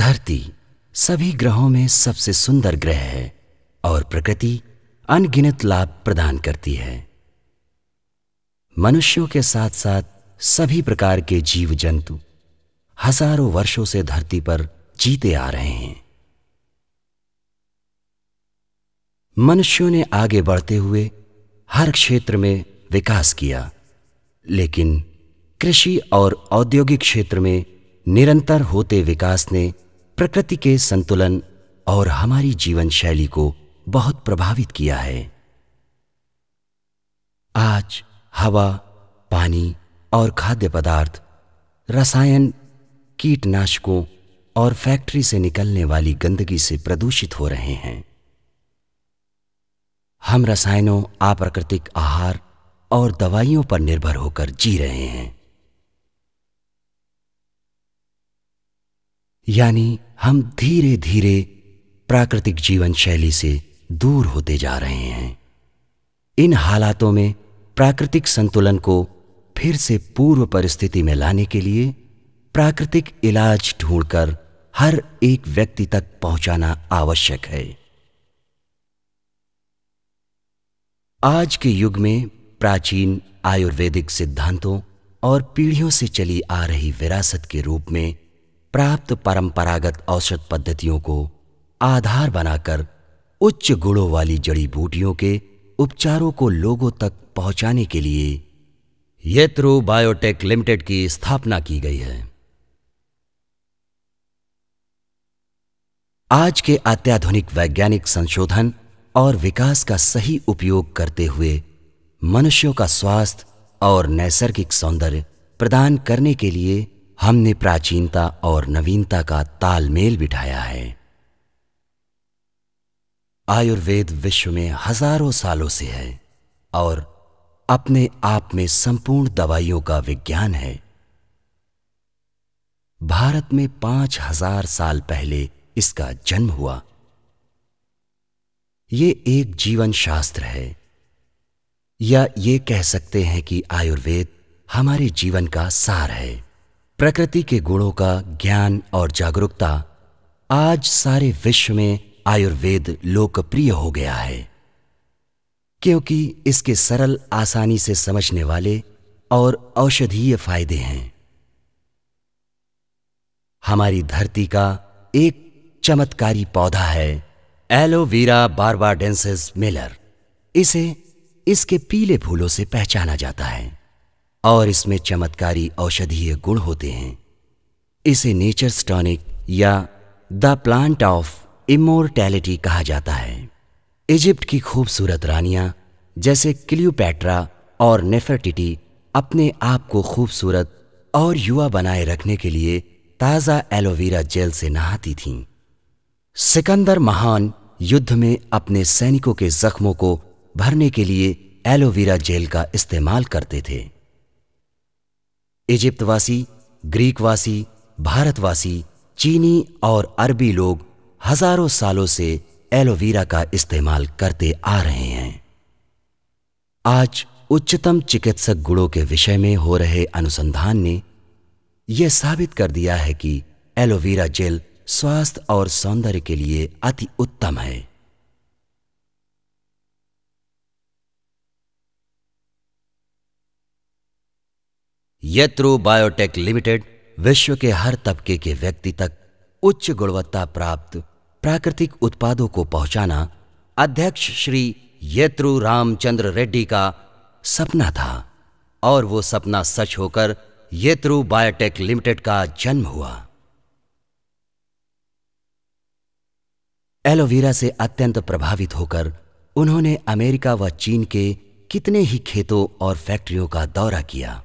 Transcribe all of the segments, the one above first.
धरती सभी ग्रहों में सबसे सुंदर ग्रह है और प्रकृति अनगिनत लाभ प्रदान करती है। मनुष्यों के साथ साथ सभी प्रकार के जीव जंतु हजारों वर्षों से धरती पर जीते आ रहे हैं। मनुष्यों ने आगे बढ़ते हुए हर क्षेत्र में विकास किया, लेकिन कृषि और औद्योगिक क्षेत्र में निरंतर होते विकास ने प्रकृति के संतुलन और हमारी जीवन शैली को बहुत प्रभावित किया है। आज हवा, पानी और खाद्य पदार्थ रसायन, कीटनाशकों और फैक्ट्री से निकलने वाली गंदगी से प्रदूषित हो रहे हैं। हम रसायनों, अप्राकृतिक आहार और दवाइयों पर निर्भर होकर जी रहे हैं। यानी हम धीरे धीरे प्राकृतिक जीवन शैली से दूर होते जा रहे हैं। इन हालातों में प्राकृतिक संतुलन को फिर से पूर्व परिस्थिति में लाने के लिए प्राकृतिक इलाज ढूंढकर हर एक व्यक्ति तक पहुंचाना आवश्यक है। आज के युग में प्राचीन आयुर्वेदिक सिद्धांतों और पीढ़ियों से चली आ रही विरासत के रूप में प्राप्त परंपरागत औषध पद्धतियों को आधार बनाकर उच्च गुणों वाली जड़ी बूटियों के उपचारों को लोगों तक पहुंचाने के लिए येत्रो बायोटेक लिमिटेड की स्थापना की गई है। आज के अत्याधुनिक वैज्ञानिक संशोधन और विकास का सही उपयोग करते हुए मनुष्यों का स्वास्थ्य और नैसर्गिक सौंदर्य प्रदान करने के लिए हमने प्राचीनता और नवीनता का तालमेल बिठाया है। आयुर्वेद विश्व में हजारों सालों से है और अपने आप में संपूर्ण दवाइयों का विज्ञान है। भारत में 5000 साल पहले इसका जन्म हुआ। ये एक जीवन शास्त्र है, या ये कह सकते हैं कि आयुर्वेद हमारे जीवन का सार है। प्रकृति के गुणों का ज्ञान और जागरूकता आज सारे विश्व में आयुर्वेद लोकप्रिय हो गया है, क्योंकि इसके सरल, आसानी से समझने वाले और औषधीय फायदे हैं। हमारी धरती का एक चमत्कारी पौधा है एलोवेरा बार्बाडेंसिस मिलर। इसे इसके पीले फूलों से पहचाना जाता है और इसमें चमत्कारी औषधीय गुण होते हैं। इसे नेचर्स टॉनिक या द प्लांट ऑफ इमोर्टैलिटी कहा जाता है। इजिप्ट की खूबसूरत रानियां जैसे क्लियोपैट्रा और नेफरटिटी अपने आप को खूबसूरत और युवा बनाए रखने के लिए ताज़ा एलोवेरा जेल से नहाती थीं। सिकंदर महान युद्ध में अपने सैनिकों के जख्मों को भरने के लिए एलोवेरा जेल का इस्तेमाल करते थे। इजिप्तवासी, ग्रीकवासी, भारतवासी, चीनी और अरबी लोग हजारों सालों से एलोवेरा का इस्तेमाल करते आ रहे हैं। आज उच्चतम चिकित्सक गुणों के विषय में हो रहे अनुसंधान ने यह साबित कर दिया है कि एलोवेरा जेल स्वास्थ्य और सौंदर्य के लिए अति उत्तम है। येत्रो बायोटेक लिमिटेड विश्व के हर तबके के व्यक्ति तक उच्च गुणवत्ता प्राप्त प्राकृतिक उत्पादों को पहुंचाना अध्यक्ष श्री येत्रो रामचंद्र रेड्डी का सपना था, और वो सपना सच होकर येत्रो बायोटेक लिमिटेड का जन्म हुआ। एलोवेरा से अत्यंत प्रभावित होकर उन्होंने अमेरिका व चीन के कितने ही खेतों और फैक्ट्रियों का दौरा किया।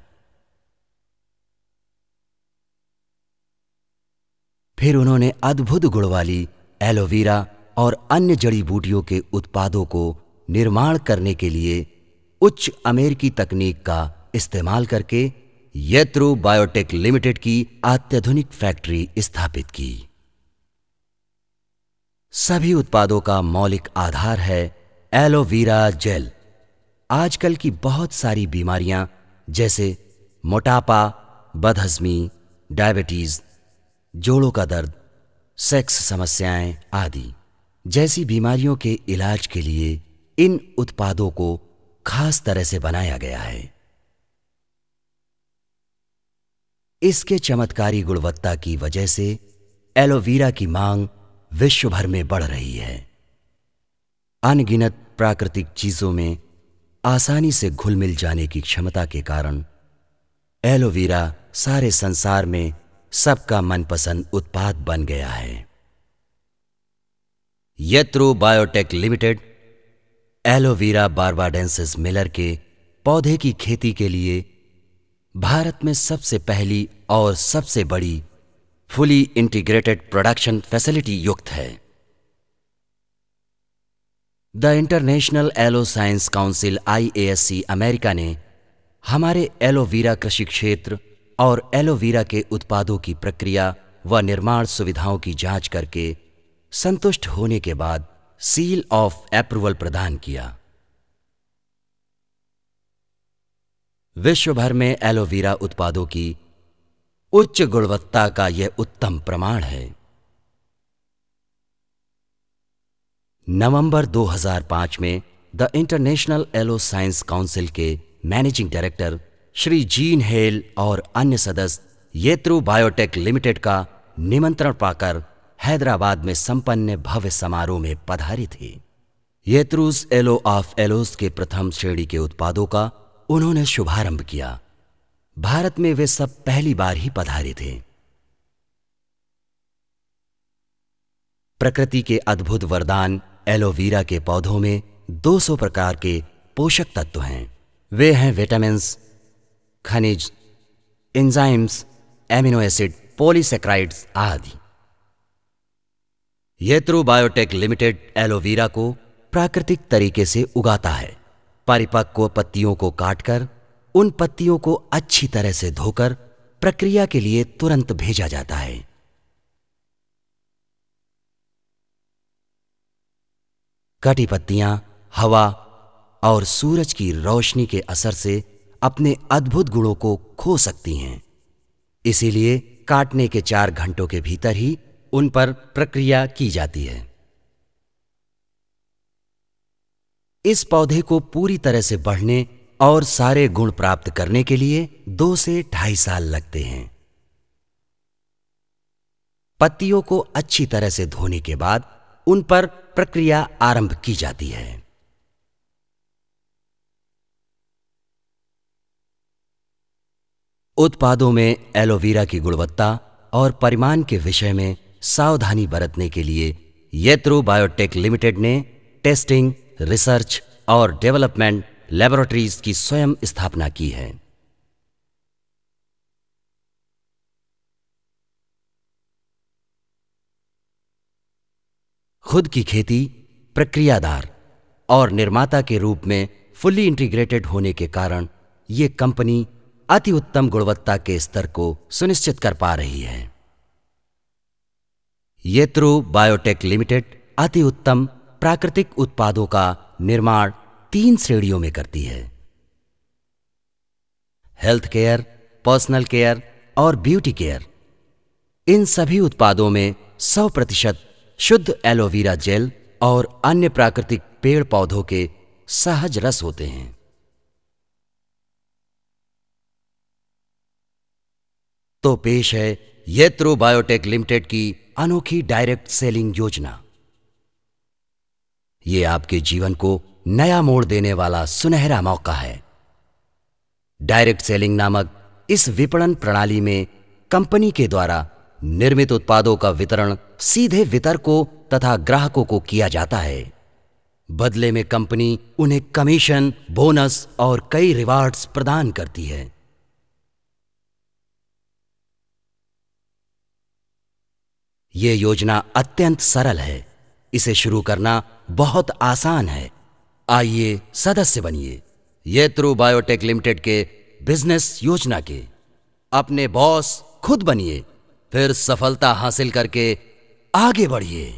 फिर उन्होंने अद्भुत गुण वाली एलोवेरा और अन्य जड़ी बूटियों के उत्पादों को निर्माण करने के लिए उच्च अमेरिकी तकनीक का इस्तेमाल करके येत्रो बायोटेक लिमिटेड की अत्याधुनिक फैक्ट्री स्थापित की। सभी उत्पादों का मौलिक आधार है एलोवेरा जेल। आजकल की बहुत सारी बीमारियां जैसे मोटापा, बदहजमी, डायबिटीज, जोड़ों का दर्द, सेक्स समस्याएं आदि जैसी बीमारियों के इलाज के लिए इन उत्पादों को खास तरह से बनाया गया है। इसके चमत्कारी गुणवत्ता की वजह से एलोवेरा की मांग विश्व भर में बढ़ रही है। अनगिनत प्राकृतिक चीजों में आसानी से घुल मिल जाने की क्षमता के कारण एलोवेरा सारे संसार में सबका मनपसंद उत्पाद बन गया है। येत्रो biotech limited aloe vera barbadensis Miller के पौधे की खेती के लिए भारत में सबसे पहली और सबसे बड़ी फुली इंटीग्रेटेड प्रोडक्शन फैसिलिटी युक्त है। The international yellow science council IASC America ने हमारे एलोवेरा कृषि क्षेत्र और एलोवेरा के उत्पादों की प्रक्रिया व निर्माण सुविधाओं की जांच करके संतुष्ट होने के बाद सील ऑफ अप्रूवल प्रदान किया। विश्व भर में एलोवेरा उत्पादों की उच्च गुणवत्ता का यह उत्तम प्रमाण है। नवंबर 2005 में the international yellow science Council के managing director Shri Gene Hale और अन्य सदस्य येत्रो बायोटेक लिमिटेड का निमंत्रण पाकर हैदराबाद में संपन्न भव्य समारोह में पधारे थे। येत्रोस एलो ऑफ एलोस के प्रथम श्रेणी के उत्पादों का उन्होंने शुभारंभ किया। भारत में वे सब पहली बार ही पधारे थे। प्रकृति के अद्भुत वरदान एलोवेरा के पौधों में 200 प्रकार के पोषक तत्व हैं। वे हैं विटामिन्स, खनिज, एंजाइम्स, एमिनो एसिड, पॉलीसैकेराइड्स आदि। येत्रो बायोटेक लिमिटेड एलोवेरा को प्राकृतिक तरीके से उगाता है। परिपक्व पत्तियों को काटकर उन पत्तियों को अच्छी तरह से धोकर प्रक्रिया के लिए तुरंत भेजा जाता है। कटी पत्तियां हवा और सूरज की रोशनी के असर से अपने अद्भुत गुणों को खो सकती हैं। इसीलिए काटने के 4 घंटों के भीतर ही उन पर प्रक्रिया की जाती है। इस पौधे को पूरी तरह से बढ़ने और सारे गुण प्राप्त करने के लिए 2 से 2.5 साल लगते हैं। पत्तियों को अच्छी तरह से धोने के बाद उन पर प्रक्रिया आरंभ की जाती है। उत्पादों में एलोवेरा की गुणवत्ता और परिमाण के विषय में सावधानी बरतने के लिए येत्रो बायोटेक लिमिटेड ने टेस्टिंग, रिसर्च और डेवलपमेंट लैबोरेटरीज की स्वयं स्थापना की है। खुद की खेती, प्रक्रियादार और निर्माता के रूप में फुल्ली इंटीग्रेटेड होने के कारण ये कंपनी अति उत्तम गुणवत्ता के स्तर को सुनिश्चित कर पा रही है। येत्रो बायोटेक लिमिटेड अति उत्तम प्राकृतिक उत्पादों का निर्माण 3 श्रेणियों में करती है। हेल्थ केयर, पर्सनल केयर और ब्यूटी केयर। इन सभी उत्पादों में 100% शुद्ध एलोवेरा जेल और अन्य प्राकृतिक पेड़ पौधों के सहज रस होते हैं। तो पेश है येत्रो बायोटेक लिमिटेड की अनोखी डायरेक्ट सेलिंग योजना। ये आपके जीवन को नया मोड़ देने वाला सुनहरा मौका है। डायरेक्ट सेलिंग नामक इस विपणन प्रणाली में कंपनी के द्वारा निर्मित उत्पादों का वितरण सीधे वितरकों तथा ग्राहकों को किया जाता है। बदले में कंपनी उन्हें कमीशन, बोनस और कई रिवार्ड्स प्रदान करती है। यह योजना अत्यंत सरल है। इसे शुरू करना बहुत आसान है। आइए सदस्य बनिए येत्रो बायोटेक लिमिटेड के बिजनेस योजना के। अपने बॉस खुद बनिए, फिर सफलता हासिल करके आगे बढ़िए।